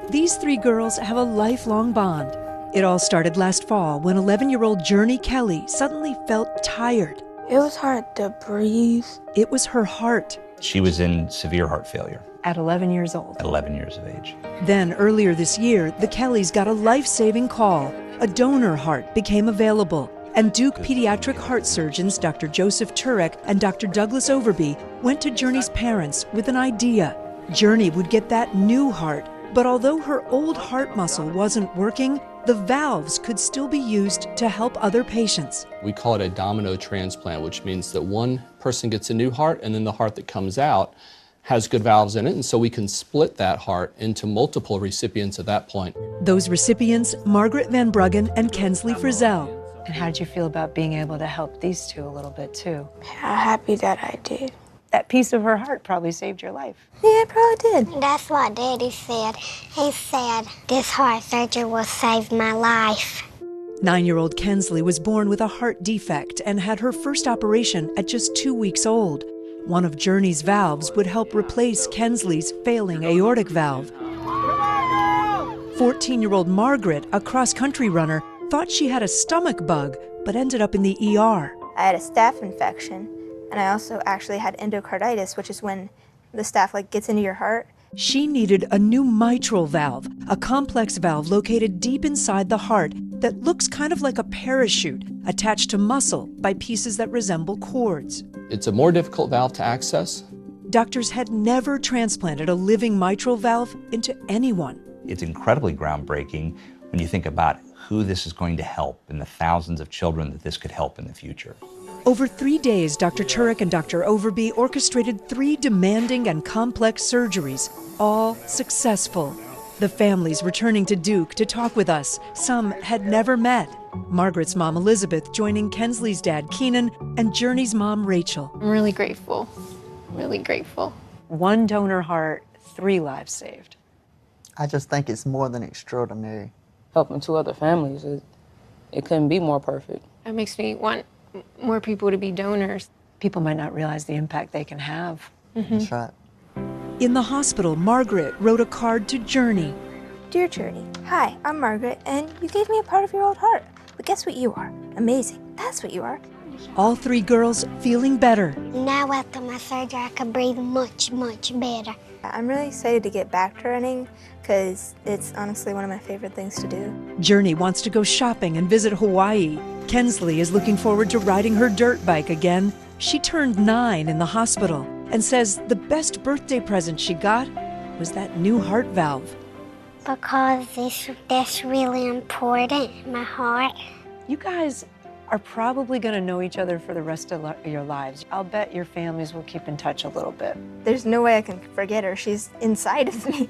These three girls have a lifelong bond. It all started last fall when 11-year-old Journey Kelly suddenly felt tired. It was hard to breathe. It was her heart. She was in severe heart failure. At 11 years old. At 11 years of age. Then, earlier this year, the Kellys got a life-saving call. A donor heart became available, and Duke pediatric heart surgeons Dr. Joseph Turek and Dr. Douglas Overby went to Journey's parents with an idea. Journey would get that new heart, but although her old heart muscle wasn't working, the valves could still be used to help other patients. We call it a domino transplant, which means that one person gets a new heart and then the heart that comes out has good valves in it, and so we can split that heart into multiple recipients at that point. Those recipients, Margaret Van Bruggen and Kensley Frizzell. And how did you feel about being able to help these two a little bit too? How happy that I did. That piece of her heart probably saved your life. Yeah, it probably did. That's what Daddy said. He said, this heart surgery will save my life. 9-year-old Kensley was born with a heart defect and had her first operation at just 2 weeks old. One of Journey's valves would help replace Kensley's failing aortic valve. 14-year-old Margaret, a cross-country runner, thought she had a stomach bug, but ended up in the ER. I had a staph infection, and I also actually had endocarditis, which is when the staph gets into your heart. She needed a new mitral valve, a complex valve located deep inside the heart that looks kind of like a parachute attached to muscle by pieces that resemble cords. It's a more difficult valve to access. Doctors had never transplanted a living mitral valve into anyone. It's incredibly groundbreaking when you think about who this is going to help and the thousands of children that this could help in the future. Over 3 days, Dr. Turek and Dr. Overby orchestrated 3 demanding and complex surgeries, all successful. The families returning to Duke to talk with us, some had never met. Margaret's mom, Elizabeth, joining Kensley's dad, Keenan, and Journey's mom, Rachel. I'm really grateful, really grateful. 1 donor heart, 3 lives saved. I just think it's more than extraordinary. Helping 2 other families, it couldn't be more perfect. It makes me want more people to be donors. People might not realize the impact they can have. That's right. In the hospital, Margaret wrote a card to Journey. Dear Journey, hi, I'm Margaret, and you gave me a part of your old heart. But guess what you are? Amazing. That's what you are. All 3 girls feeling better. Now after my surgery, I can breathe much, much better. I'm really excited to get back to running because it's honestly one of my favorite things to do. Journey wants to go shopping and visit Hawaii. Kensley is looking forward to riding her dirt bike again. She turned 9 in the hospital and says the best birthday present she got was that new heart valve. Because that's really important, my heart. You guys are probably going to know each other for the rest of your lives. I'll bet your families will keep in touch a little bit. There's no way I can forget her. She's inside of me.